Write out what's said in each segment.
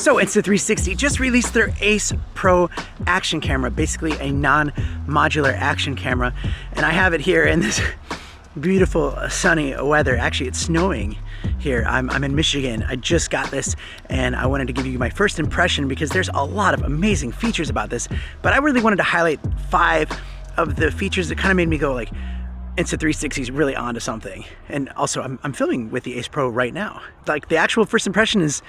So Insta360 just released their Ace Pro action camera, basically a non-modular action camera. And I have it here in this beautiful sunny weather. Actually, it's snowing here. I'm in Michigan. I just got this and I wanted to give you my first impression because there's a lot of amazing features about this, but I really wanted to highlight 5 of the features that kind of made me go like, Insta360 is really onto something. And also I'm filming with the Ace Pro right now. Like the actual first impression is,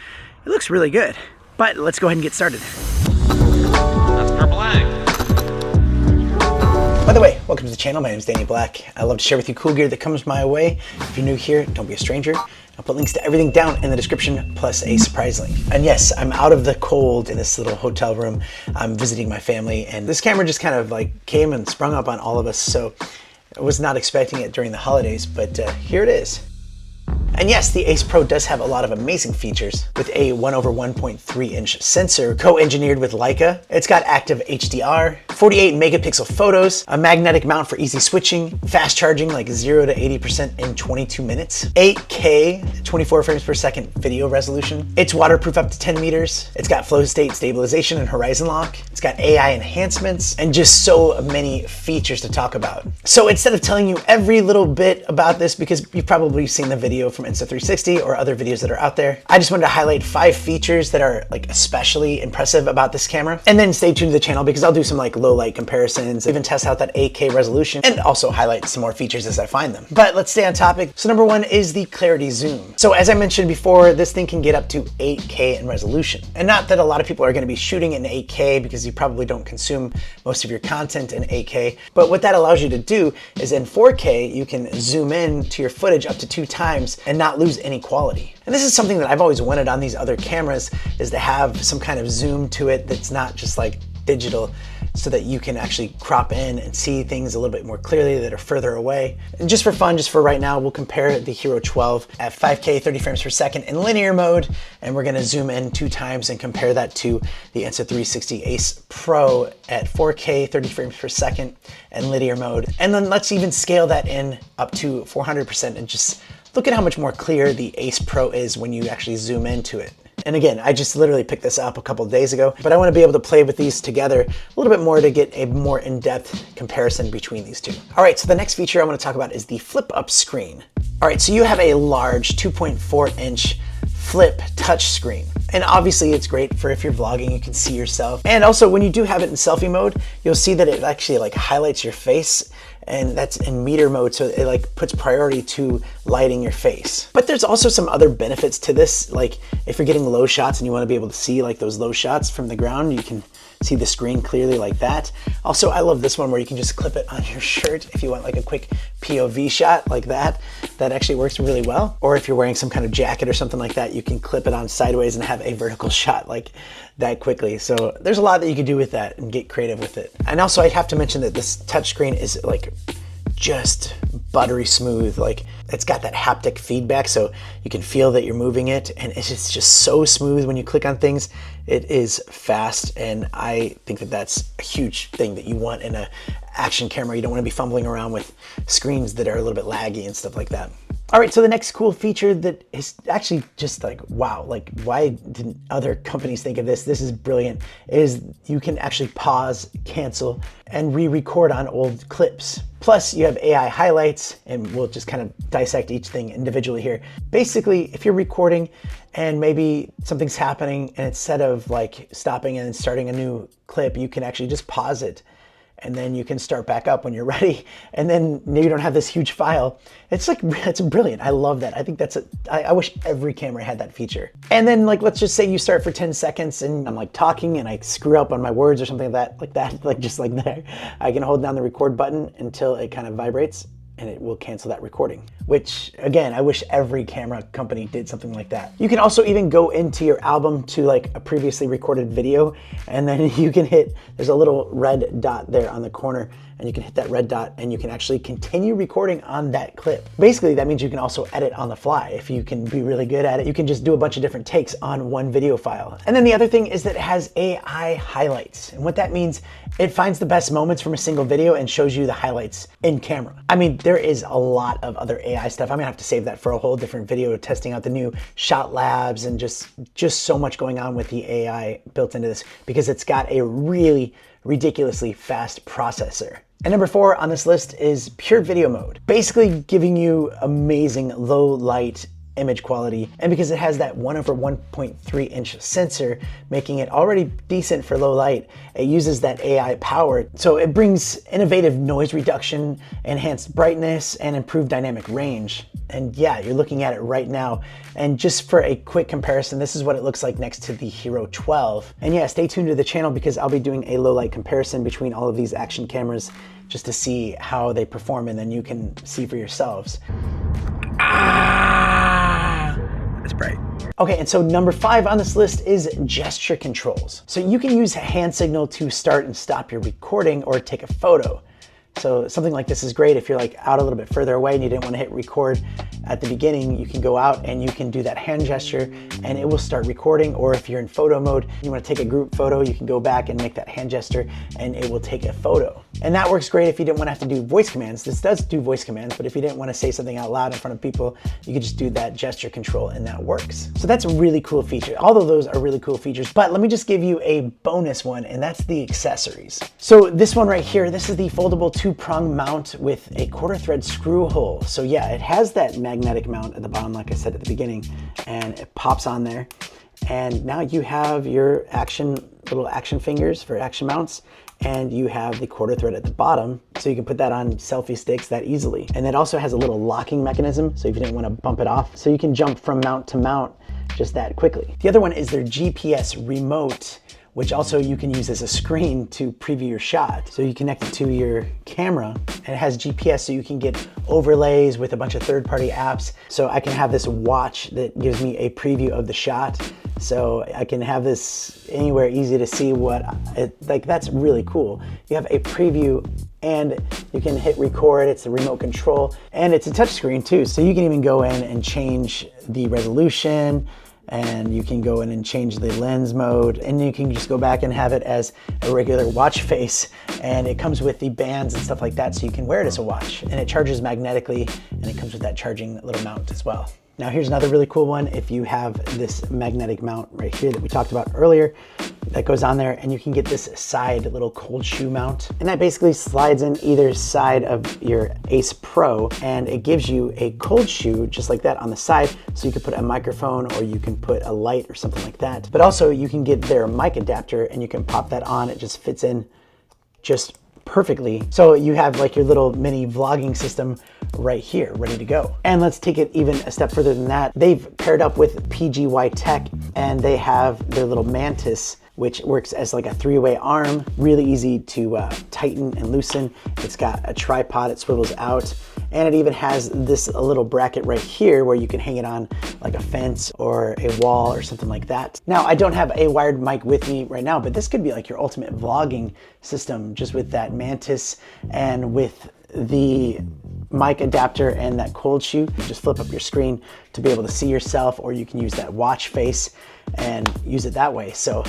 it looks really good. But let's go ahead and get started. That's purple ag. By the way, welcome to the channel. My name is Danny Black. I love to share with you cool gear that comes my way. If you're new here, don't be a stranger. I'll put links to everything down in the description, plus a surprise link. And yes, I'm out of the cold in this little hotel room. I'm visiting my family, and this camera just kind of like came and sprung up on all of us. So I was not expecting it during the holidays, but here it is. And yes, the Ace Pro does have a lot of amazing features with a 1/1.3 inch sensor co-engineered with Leica. It's got active HDR, 48 megapixel photos, a magnetic mount for easy switching, fast charging like 0 to 80% in 22 minutes, 8K 24 frames per second video resolution. It's waterproof up to 10 meters. It's got flow state stabilization and horizon lock. It's got AI enhancements and just so many features to talk about. So instead of telling you every little bit about this, because you've probably seen the video from Insta360 or other videos that are out there, I just wanted to highlight 5 features that are like especially impressive about this camera. And then stay tuned to the channel because I'll do some like low light comparisons, even test out that 8K resolution, and also highlight some more features as I find them. But let's stay on topic. So number 1 is the clarity zoom. So as I mentioned before, this thing can get up to 8K in resolution. And not that a lot of people are going to be shooting in 8K because you probably don't consume most of your content in 8K. But what that allows you to do is in 4K, you can zoom in to your footage up to 2 times and not lose any quality. And this is something that I've always wanted on these other cameras, is to have some kind of zoom to it that's not just like digital, so that you can actually crop in and see things a little bit more clearly that are further away. And just for fun, just for right now, we'll compare the Hero 12 at 5K 30 frames per second in linear mode, and we're gonna zoom in 2 times and compare that to the Insta360 Ace Pro at 4K 30 frames per second in linear mode. And then let's even scale that in up to 400% and just look at how much more clear the Ace Pro is when you actually zoom into it. And again, I just literally picked this up a couple of days ago, but I want to be able to play with these together a little bit more to get a more in-depth comparison between these two. All right, so the next feature I want to talk about is the flip up screen. All right, so you have a large 2.4 inch flip touch screen. And obviously it's great for if you're vlogging, you can see yourself. And also when you do have it in selfie mode, you'll see that it actually like highlights your face, and that's in meter mode, so it like puts priority to lighting your face. But there's also some other benefits to this, like if you're getting low shots and you want to be able to see like those low shots from the ground, you can see the screen clearly like that. Also, I love this one where you can just clip it on your shirt if you want like a quick POV shot like that. That actually works really well. Or if you're wearing some kind of jacket or something like that, you can clip it on sideways and have a vertical shot like that quickly. So there's a lot that you can do with that and get creative with it. And also I have to mention that this touchscreen is like just buttery smooth. Like it's got that haptic feedback, so you can feel that you're moving it, and it's just so smooth when you click on things. It is fast, and I think that that's a huge thing that you want in a action camera. You don't want to be fumbling around with screens that are a little bit laggy and stuff like that. All right, so the next cool feature that is actually just like, wow, like why didn't other companies think of this? This is brilliant, is you can actually pause, cancel, and re-record on old clips. Plus you have AI highlights, and we'll just kind of dissect each thing individually here. Basically, if you're recording and maybe something's happening, and instead of like stopping and starting a new clip, you can actually just pause it, and then you can start back up when you're ready, and then you don't have this huge file. It's like, it's brilliant. I love that. I think that's I wish every camera had that feature. And then like, let's just say you start for 10 seconds and I'm like talking and I screw up on my words or something like that, like just like there. I can hold down the record button until it kind of vibrates, and it will cancel that recording, which again, I wish every camera company did something like that. You can also even go into your album to like a previously recorded video, and then you can hit, there's a little red dot there on the corner, and you can hit that red dot and you can actually continue recording on that clip. Basically, that means you can also edit on the fly. If you can be really good at it, you can just do a bunch of different takes on one video file. And then the other thing is that it has AI highlights. And what that means It finds the best moments from a single video and shows you the highlights in camera. I mean, there is a lot of other AI stuff. I'm gonna have to save that for a whole different video, testing out the new shot labs and just so much going on with the AI built into this, because it's got a really ridiculously fast processor. And number 4 on this list is pure video mode, basically giving you amazing low light image quality. And because it has that 1/1.3 inch sensor, making it already decent for low light, it uses that AI power. So it brings innovative noise reduction, enhanced brightness, and improved dynamic range. And yeah, you're looking at it right now. And just for a quick comparison, this is what it looks like next to the Hero 12. And yeah, stay tuned to the channel because I'll be doing a low light comparison between all of these action cameras just to see how they perform, and then you can see for yourselves. That's bright. Okay, and so number 5 on this list is gesture controls. So you can use a hand signal to start and stop your recording or take a photo. So something like this is great if you're like out a little bit further away and you didn't want to hit record at the beginning. You can go out and you can do that hand gesture and it will start recording. Or if you're in photo mode, you want to take a group photo, you can go back and make that hand gesture and it will take a photo. And that works great if you didn't want to have to do voice commands. This does do voice commands, but if you didn't want to say something out loud in front of people, you could just do that gesture control and that works. So that's a really cool feature. All of those are really cool features, but let me just give you a bonus one, and that's the accessories. So this one right here, this is the foldable 2-prong mount with a 1/4 thread screw hole. So yeah, it has that magnetic mount at the bottom, like I said at the beginning, and it pops on there. And now you have your little action fingers for action mounts, and you have the 1/4 thread at the bottom, so you can put that on selfie sticks that easily. And it also has a little locking mechanism, so if you didn't want to bump it off, so you can jump from mount to mount just that quickly. The other one is their GPS remote, which also you can use as a screen to preview your shot. So you connect it to your camera, and it has GPS, so you can get overlays with a bunch of third-party apps. So I can have this watch that gives me a preview of the shot. So I can have this anywhere, easy to see that's really cool. You have a preview and you can hit record, it's a remote control, and it's a touch screen too. So you can even go in and change the resolution, and you can go in and change the lens mode, and you can just go back and have it as a regular watch face, and it comes with the bands and stuff like that, so you can wear it as a watch, and it charges magnetically, and it comes with that charging little mount as well. Now here's another really cool one. If you have this magnetic mount right here that we talked about earlier, that goes on there, and you can get this side little cold shoe mount, and that basically slides in either side of your Ace Pro, and it gives you a cold shoe just like that on the side, so you can put a microphone or you can put a light or something like that. But also you can get their mic adapter and you can pop that on. It just fits in just perfectly. So you have like your little mini vlogging system right here, ready to go. And let's take it even a step further than that. They've paired up with PGY Tech, and they have their little Mantis, which works as like a 3-way arm, really easy to tighten and loosen. It's got a tripod, it swivels out, and it even has this little bracket right here where you can hang it on like a fence or a wall or something like that. Now, I don't have a wired mic with me right now, but this could be like your ultimate vlogging system, just with that Mantis and with the mic adapter and that cold shoe. You just flip up your screen to be able to see yourself, or you can use that watch face and use it that way. So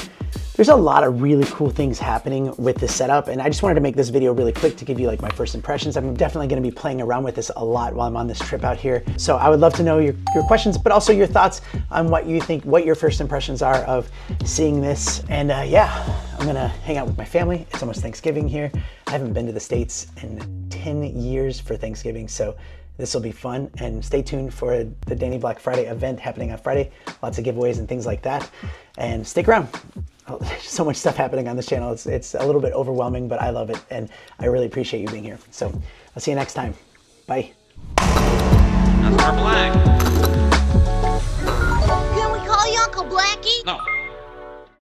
there's a lot of really cool things happening with this setup, and I just wanted to make this video really quick to give you like my first impressions. I'm definitely going to be playing around with this a lot while I'm on this trip out here. So I would love to know your questions, but also your thoughts on what you think, what your first impressions are of seeing this. And yeah, I'm gonna hang out with my family. It's almost Thanksgiving here. I haven't been to the States in 10 years for Thanksgiving, so this will be fun. And stay tuned for the Danny Black Friday event happening on Friday. Lots of giveaways and things like that. And stick around. Oh, there's so much stuff happening on this channel. It's a little bit overwhelming, but I love it, and I really appreciate you being here. So I'll see you next time. Bye. That's our black.